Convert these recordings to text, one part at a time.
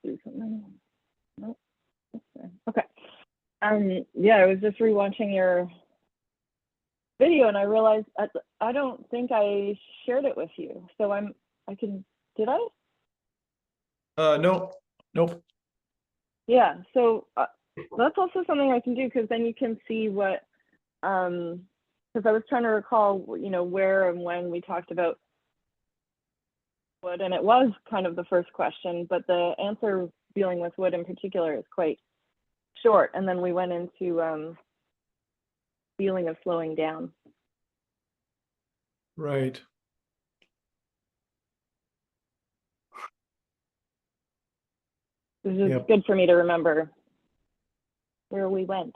Do something. Nope. Okay. Yeah, I was just rewatching your video and I realized I don't think I shared it with you. So did I? No, nope. Yeah. So that's also something I can do because then you can see what, because I was trying to recall, where and when we talked about wood, and it was kind of the first question, but the answer dealing with wood in particular is quite short. And then we went into feeling of slowing down. Right. This is Yep. good for me to remember where we went.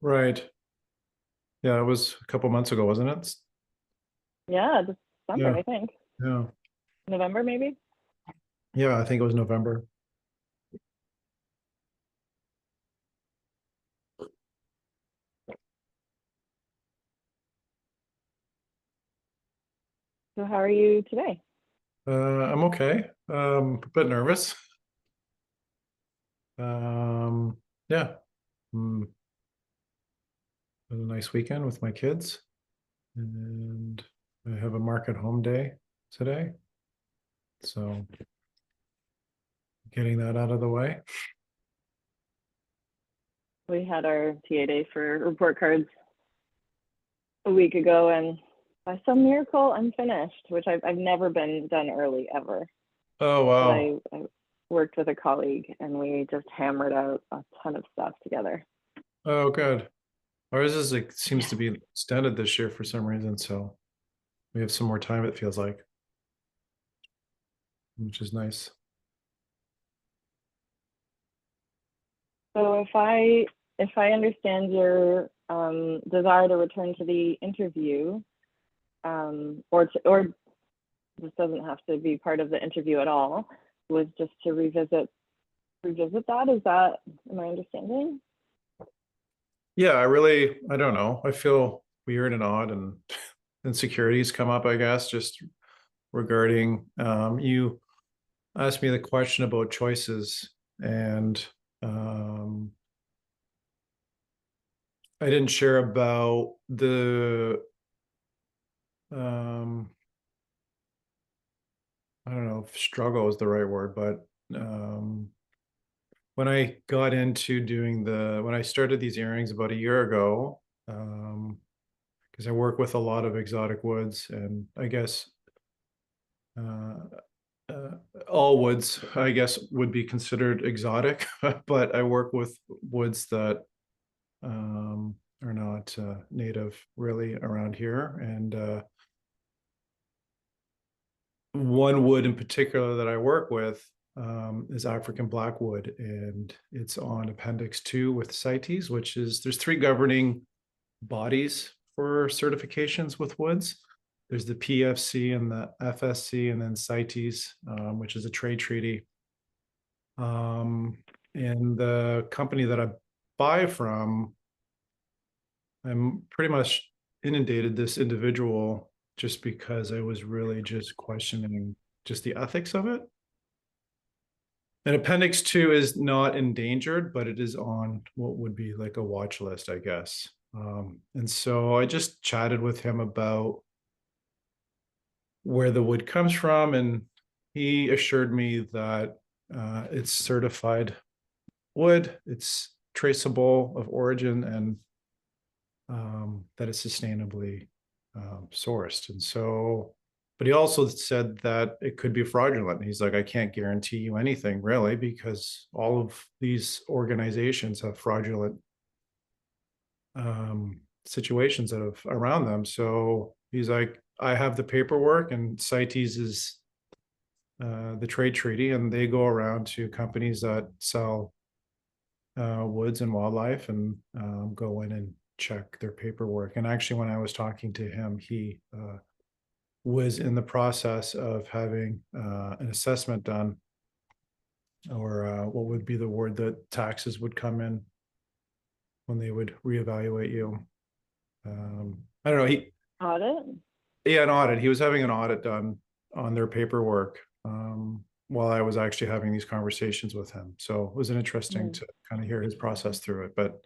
Right. Yeah, it was a couple months ago, wasn't it? Yeah, December, Yeah. I think. Yeah. November, maybe. Yeah, I think it was November. So how are you today? I'm okay. A bit nervous. Yeah. Mm, it was a nice weekend with my kids, and I have a market home day today. So getting that out of the way. We had our TA day for report cards a week ago, and by some miracle, I'm finished, which I've never been done early ever. Oh, But wow. I worked with a colleague, and we just hammered out a ton of stuff together. Oh, good. Ours is like seems to be extended this year for some reason, so we have some more time, it feels like, which is nice. So if I understand your desire to return to the interview, or this doesn't have to be part of the interview at all, was just to revisit that. Is that, am I understanding? Yeah, I don't know. I feel weird and odd and insecurities come up, I guess, just regarding you asked me the question about choices, and um I didn't share about the um I don't know if struggle is the right word, but when I got into when I started these earrings about a year ago, because I work with a lot of exotic woods, and I guess uh, uh, all woods, I guess, would be considered exotic, but I work with woods that are not native really around here. And one wood in particular that I work with is African blackwood, and it's on Appendix 2 with CITES, which is there's three governing bodies for certifications with woods. There's the PFC and the FSC, and then CITES, which is a trade treaty. And the company that I buy from, I'm pretty much inundated this individual just because I was really just questioning just the ethics of it. And Appendix 2 is not endangered, but it is on what would be like a watch list, I guess. And so I just chatted with him about where the wood comes from, and he assured me that it's certified wood, it's traceable of origin, and that it's sustainably sourced. And so, but he also said that it could be fraudulent. He's like, I can't guarantee you anything really, because all of these organizations have fraudulent situations that have around them. So he's like, I have the paperwork, and CITES is the trade treaty, and they go around to companies that sell woods and wildlife, and go in and check their paperwork. And actually, when I was talking to him, he was in the process of having an assessment done, or what would be the word, that taxes would come in when they would reevaluate you. I don't know. Audit? Yeah, an audit. He was having an audit done on their paperwork. while I was actually having these conversations with him. So it was interesting Mm. to kind of hear his process through it. But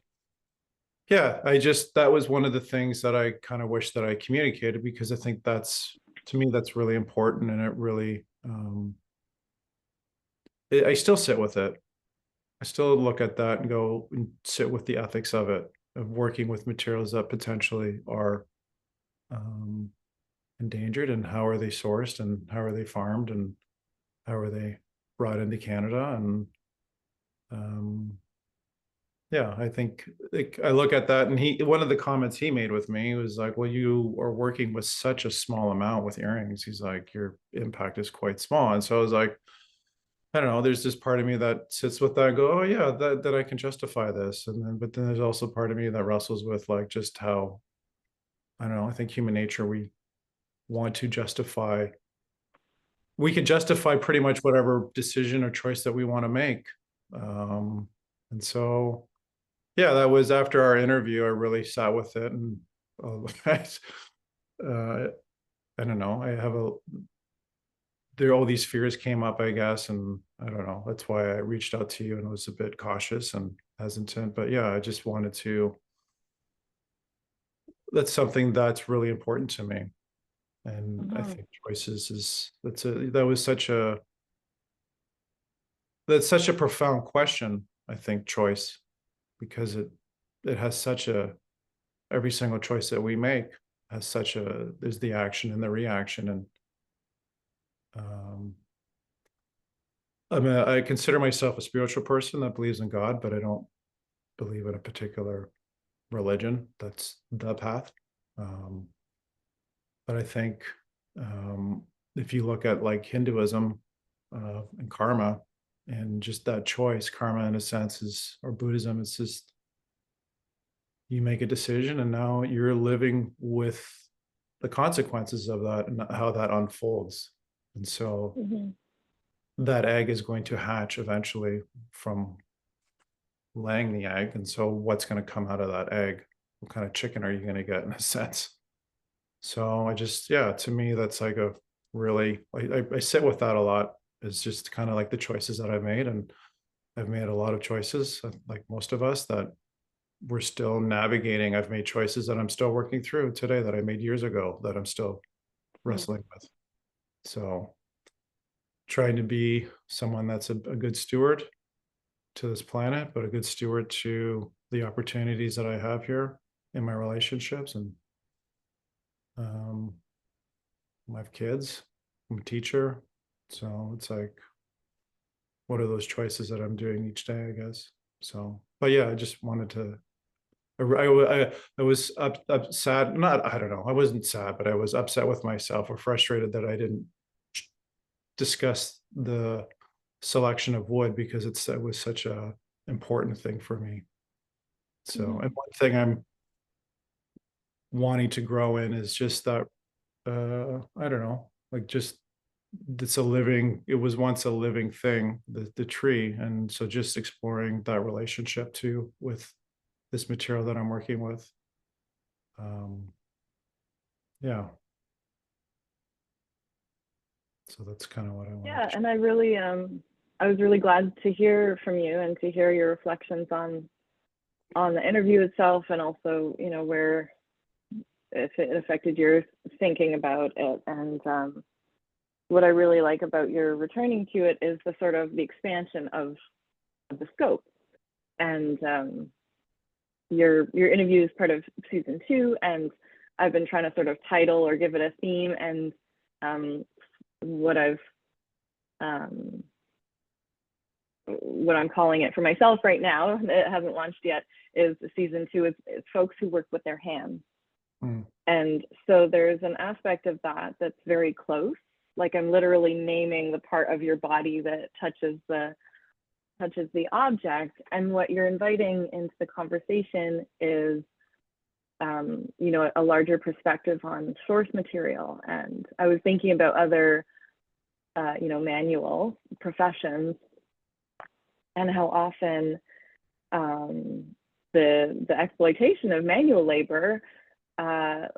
yeah, that was one of the things that I kind of wish that I communicated, because I think that's, to me, that's really important. And it really, I still sit with it. I still look at that and go and sit with the ethics of it, of working with materials that potentially are um, endangered, and how are they sourced, and how are they farmed, and how are they brought into Canada. And um, yeah, I think, like, I look at that, and one of the comments he made with me was like, well, you are working with such a small amount with earrings. He's like, your impact is quite small. And so I was like, I don't know, there's this part of me that sits with that and go, oh yeah, that I can justify this. And then, but then there's also part of me that wrestles with like just how, I don't know, I think human nature, want to justify, we can justify pretty much whatever decision or choice that we want to make. And so, yeah, that was after our interview. I really sat with it, and uh, I don't know. I have there, all these fears came up, I guess, and I don't know. That's why I reached out to you and was a bit cautious and hesitant. But yeah, I just wanted to. That's something that's really important to me, and I Mhm. think choices is that was such a that's such a profound question. I think choice, because it has such a, every single choice that we make has such a, there's the action and the reaction. And um I consider myself a spiritual person that believes in God, but I don't believe in a particular religion that's the path. um but I think, um if you look at like Hinduism, and karma, and just that choice, karma in a sense is, or Buddhism, it's just, you make a decision and now you're living with the consequences of that and how that unfolds. And so Mhm. that egg is going to hatch eventually from laying the egg. And so what's going to come out of that egg? What kind of chicken are you going to get, in a sense? So I just, yeah, to me, that's like a really, I sit with that a lot. It's just kind of like the choices that I've made. And I've made a lot of choices, like most of us, that we're still navigating. I've made choices that I'm still working through today, that I made years ago, that I'm still Mm. wrestling with. So trying to be someone that's a good steward to this planet, but a good steward to the opportunities that I have here in my relationships. And um, I have kids. I'm a teacher. So it's like, what are those choices that I'm doing each day, I guess. So, but yeah, I just wanted to, I was sad. Not, I don't know. I wasn't sad, but I was upset with myself, or frustrated that I didn't discuss the selection of wood, because it was such a important thing for me. So, Mhm. and one thing I'm wanting to grow in is just that, I don't know, like just, it was once a living thing, the tree. And so just exploring that relationship too with this material that I'm working with. Um, yeah. So that's kind of what I wanted Yeah, to share. and I was really glad to hear from you and to hear your reflections on the interview itself, and also, you know, where, if it affected your thinking about it. And what I really like about your returning to it is the sort of the expansion of the scope. And your interview is part of season 2, and I've been trying to sort of title or give it a theme. And um, what I've um, what I'm calling it for myself right now, it hasn't launched yet, is season 2 is folks who work with their hands. Mm, And so there's an aspect of that that's very close. Like, I'm literally naming the part of your body that touches the object. And what you're inviting into the conversation is, you know, a larger perspective on source material. And I was thinking about other, you know, manual professions, and how often the exploitation of manual labor,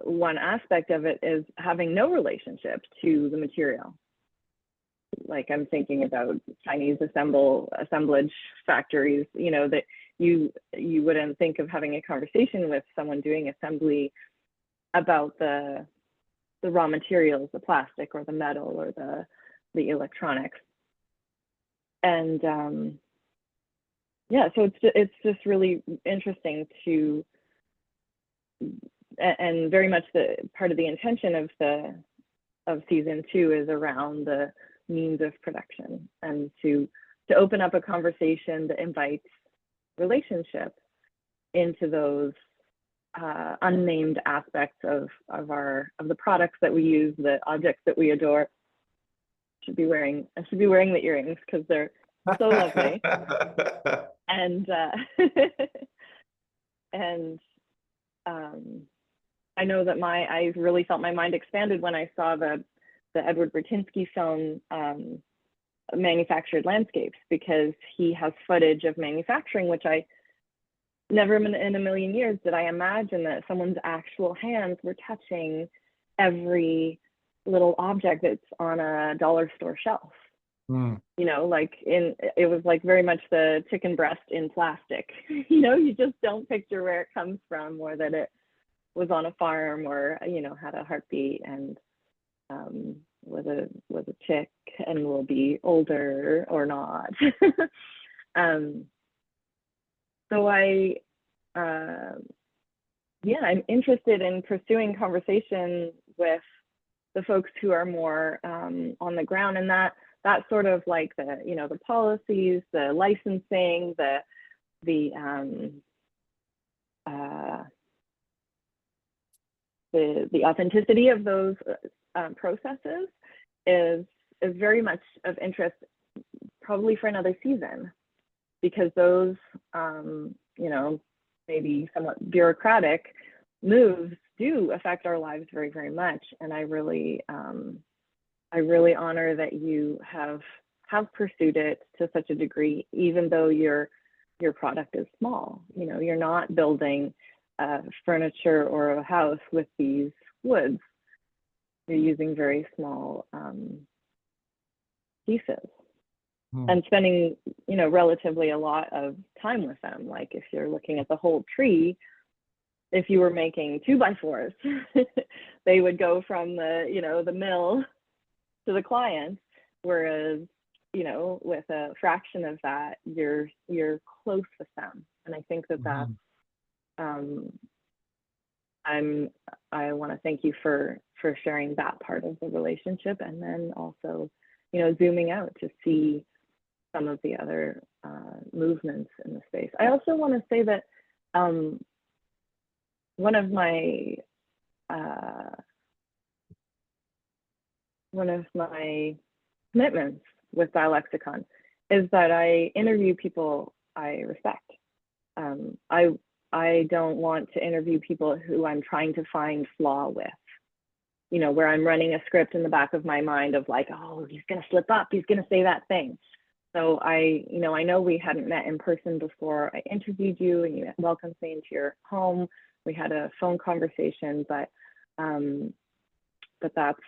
one aspect of it is having no relationship to the material. like I'm thinking about Chinese assemblage factories, you know, that you wouldn't think of having a conversation with someone doing assembly about the raw materials, the plastic or the metal or the electronics. And yeah, so it's just really interesting to, and very much the part of the intention of season 2 is around the means of production, and to open up a conversation that invites relationship into those unnamed aspects of the products that we use, the objects that we adore. I should be wearing the earrings because they're so lovely. And and I know that I really felt my mind expanded when I saw the Edward Bertinsky film, Manufactured Landscapes, because he has footage of manufacturing, which I never in a million years did I imagine that someone's actual hands were touching every little object that's on a dollar store shelf. You know, like it was like very much the chicken breast in plastic. You know, you just don't picture where it comes from, or that it was on a farm, or, you know, had a heartbeat and was a chick and will be older or not. So yeah, I'm interested in pursuing conversation with the folks who are more on the ground, and that sort of like the, you know, the policies, the licensing, the authenticity of those processes is very much of interest, probably for another season, because those you know, maybe somewhat bureaucratic moves do affect our lives very, very much. And I really honor that you have pursued it to such a degree, even though your product is small. You know, you're not building furniture or a house with these woods. You're using very small pieces. And spending, you know, relatively a lot of time with them. Like if you're looking at the whole tree, if you were making 2x4s, they would go from the, you know, the mill to the client, whereas, you know, with a fraction of that, you're close with them. And I think that that's I want to thank you for sharing that part of the relationship, and then also, you know, zooming out to see some of the other movements in the space. I also want to say that one of my commitments with Dialexicon is that I interview people I respect. I don't want to interview people who I'm trying to find flaw with, you know, where I'm running a script in the back of my mind of like, oh, he's going to slip up, he's going to say that thing. So I know we hadn't met in person before I interviewed you and you welcomed me into your home. We had a phone conversation, but that's,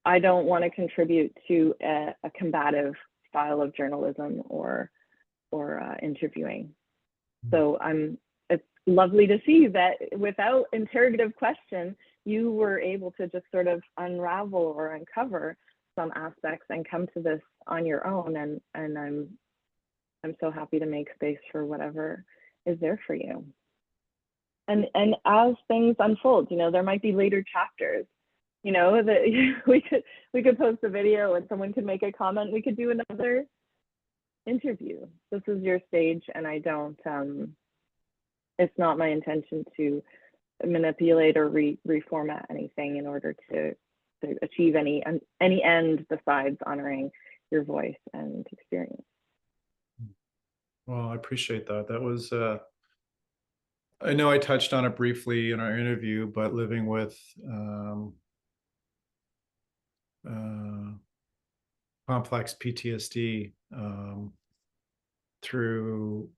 I don't want to contribute to a combative style of journalism or interviewing. So it's lovely to see that without interrogative question, you were able to just sort of unravel or uncover some aspects and come to this on your own. And I'm so happy to make space for whatever is there for you. And as things unfold, you know, there might be later chapters, you know, that we could post a video and someone could make a comment. We could do another interview. This is your stage, and I don't it's not my intention to manipulate or reformat anything in order to achieve any end besides honoring your voice and experience. Well, I appreciate that. That was I know I touched on it briefly in our interview, but living with complex PTSD through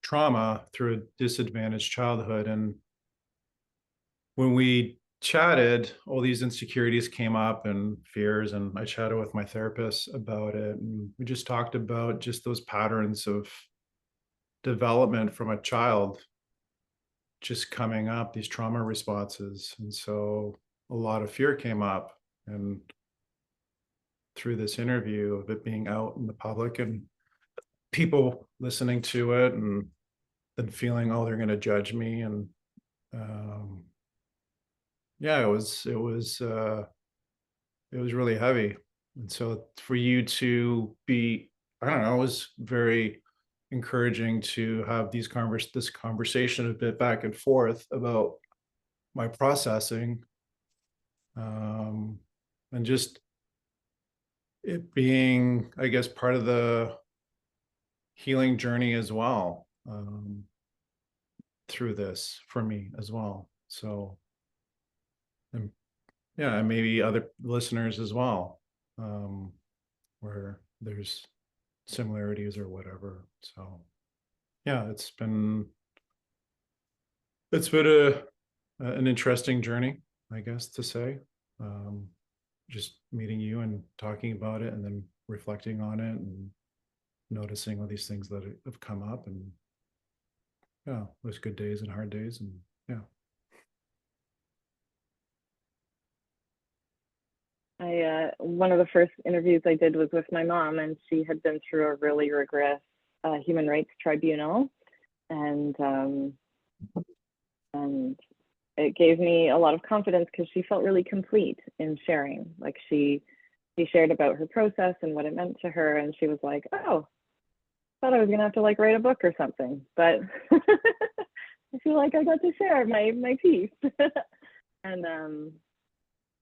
trauma, through a disadvantaged childhood. And when we chatted, all these insecurities came up and fears, and I chatted with my therapist about it, and we just talked about just those patterns of development from a child just coming up, these trauma responses. And so a lot of fear came up, and through this interview of it being out in the public and people listening to it, and then feeling, oh, they're going to judge me. And um yeah, it was really heavy. And so for you to be, I don't know, it was very encouraging to have this conversation a bit back and forth about my processing, um and just it being, I guess, part of the healing journey as well, through this for me as well. So, and yeah, and maybe other listeners as well, um, where there's similarities or whatever. So, yeah, it's been an interesting journey, I guess to say. Um, just meeting you and talking about it, and then reflecting on it, and noticing all these things that have come up. And yeah, there's good days and hard days, and yeah. One of the first interviews I did was with my mom, and she had been through a really rigorous human rights tribunal, and and it gave me a lot of confidence because she felt really complete in sharing. Like she shared about her process and what it meant to her, and she was like, "Oh, thought I was gonna have to like write a book or something," but I feel like I got to share my piece, and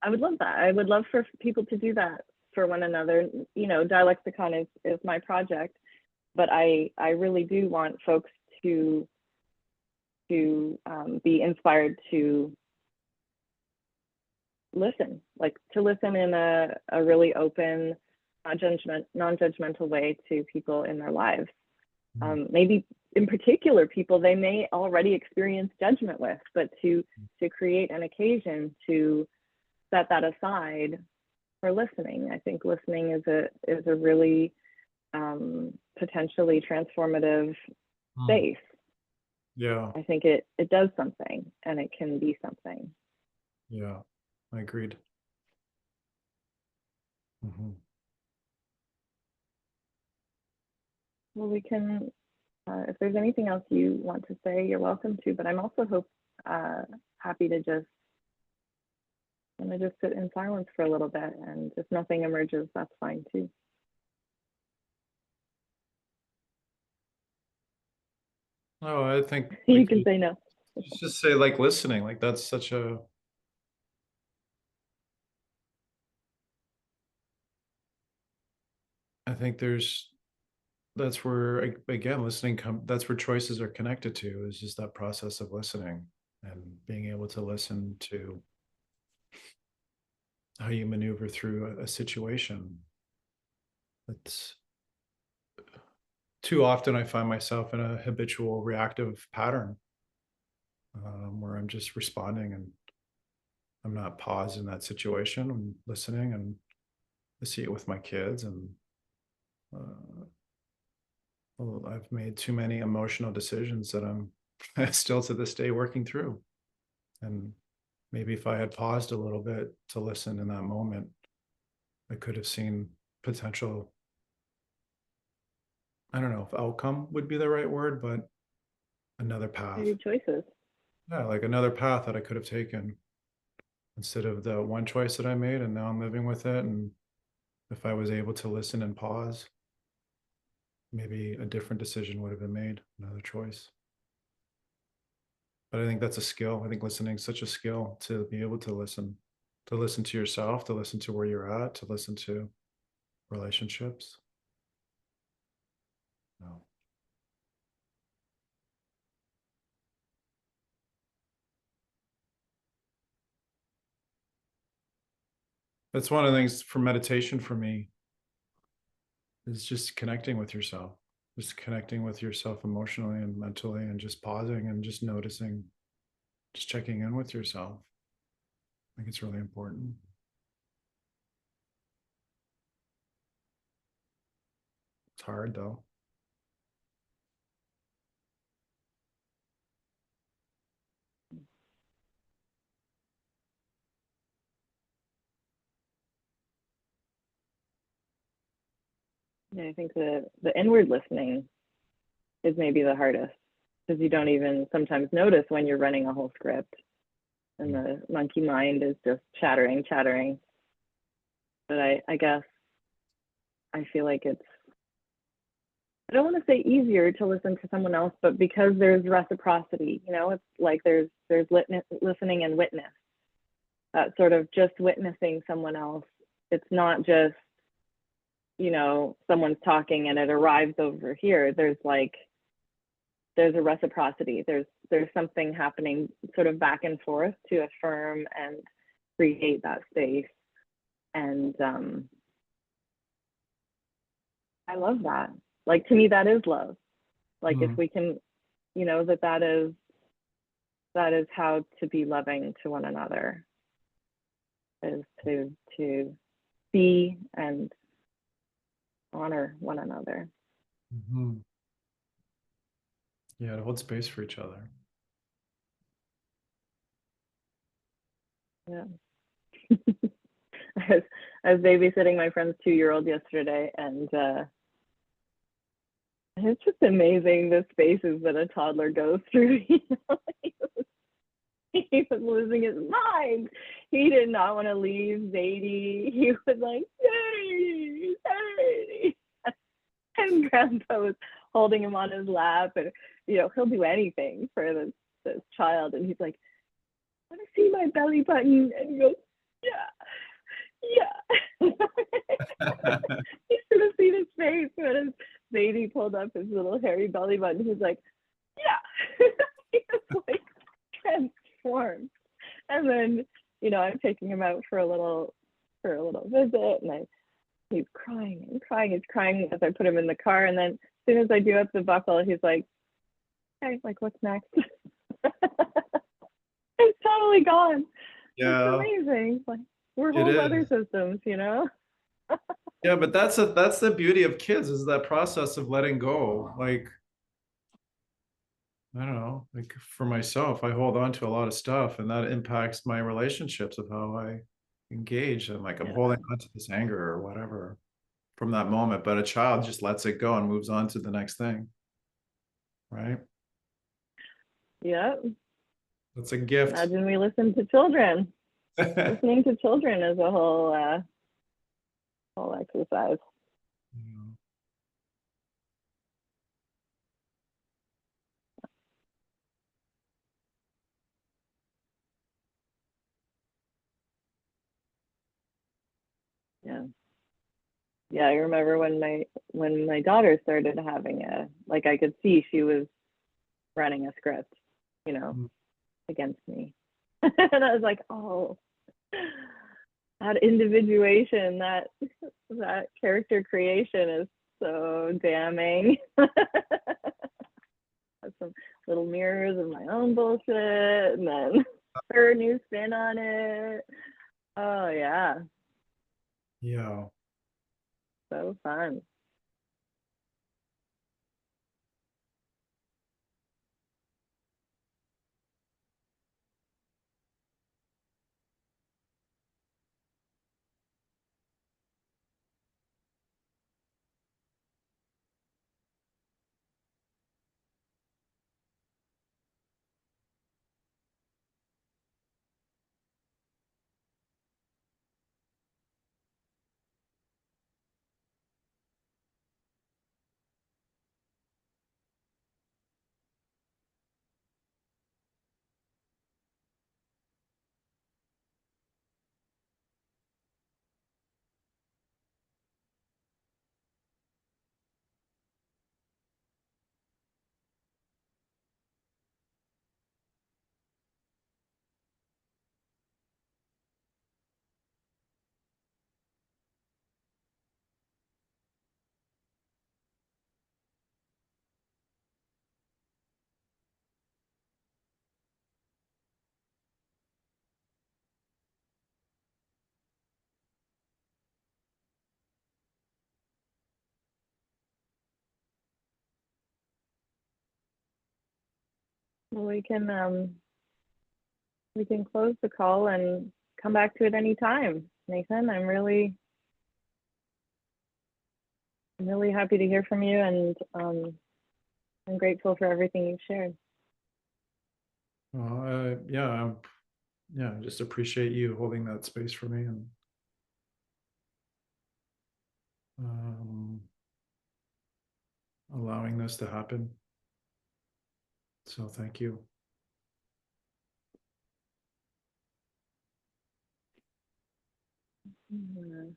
I would love that. I would love for people to do that for one another. You know, Dialexicon is my project, but I really do want folks to be inspired to listen, like to listen in a really open, non-judgmental way to people in their lives. Maybe in particular people they may already experience judgment with, but to create an occasion to set that aside for listening. I think listening is a really potentially transformative Mm. space. Yeah, I think it does something, and it can be something. yeah, I agreed. Hmm. Well, we can, if there's anything else you want to say, you're welcome to. But I'm also happy to just sit in silence for a little bit, and if nothing emerges, that's fine too. Oh, I think You like can say no. you just say like listening, like that's such a, I think that's where again listening that's where choices are connected to, is just that process of listening and being able to listen to how you maneuver through a situation. It's too often I find myself in a habitual reactive pattern, where I'm just responding, and I'm not paused in that situation. I'm listening, and I see it with my kids. And uh, well, I've made too many emotional decisions that I'm still to this day working through. And maybe if I had paused a little bit to listen in that moment, I could have seen potential. I don't know if outcome would be the right word, but another path. Maybe choices. Yeah, like another path that I could have taken instead of the one choice that I made, and now I'm living with it. And if I was able to listen and pause, maybe a different decision would have been made, another choice. But I think that's a skill. I think listening is such a skill, to be able to listen to yourself, to listen to where you're at, to listen to relationships. No. That's one of the things for meditation for me, is just connecting with yourself, just connecting with yourself emotionally and mentally, and just pausing and just noticing, just checking in with yourself. think it's really important. It's hard though. Yeah, I think the inward listening is maybe the hardest because you don't even sometimes notice when you're running a whole script and the monkey mind is just chattering, chattering. But I guess I feel like it's, I don't want to say easier to listen to someone else, but because there's reciprocity, you know, it's like there's listening and witness. That sort of just witnessing someone else. It's not just, you know, someone's talking and it arrives over here. There's a reciprocity. There's something happening sort of back and forth to affirm and create that space. And I love that. Like to me, that is love. Like if we can, you know, that is how to be loving to one another, is to see and honor one another. Mm-hmm. Yeah, to hold space for each other. Yeah. I was babysitting my friend's 2-year-old yesterday, and it's just amazing the spaces that a toddler goes through. You know? He was losing his mind. He did not want to leave Zadie. He was like, Zadie, Zadie. And Grandpa was holding him on his lap, and you know, he'll do anything for this child. And he's like, I want to see my belly button. And he goes, yeah. You should have seen his face when Zadie pulled up his little hairy belly button. He's like, yeah. He was like transformed. And then, you know, I'm taking him out for a little visit, and he's crying and crying. He's crying as I put him in the car. And then as soon as I do up the buckle, he's like, hey, like, what's next? It's totally gone. Yeah. It's amazing. Like, we're It whole weather is. systems, you know? Yeah, but that's the beauty of kids, is that process of letting go. Like, I don't know, like for myself, I hold on to a lot of stuff and that impacts my relationships of how I engage. And like I'm Yeah. holding on to this anger or whatever from that moment, but a child just lets it go and moves on to the next thing. Right? Yeah. That's a gift. Imagine we listen to children. Listening to children is a whole exercise. Yeah. Yeah, I remember when my daughter started having like I could see she was running a script, you know, against me. And I was like, oh, that individuation, that character creation is so damning. Some little mirrors of my own bullshit, and then her new spin on it. Oh yeah, Yeah. so fun. Well, we can close the call and come back to it anytime. Nathan, I'm really happy to hear from you, and I'm grateful for everything you've shared. Yeah, yeah, just appreciate you holding that space for me and allowing this to happen. So thank you. Mhm.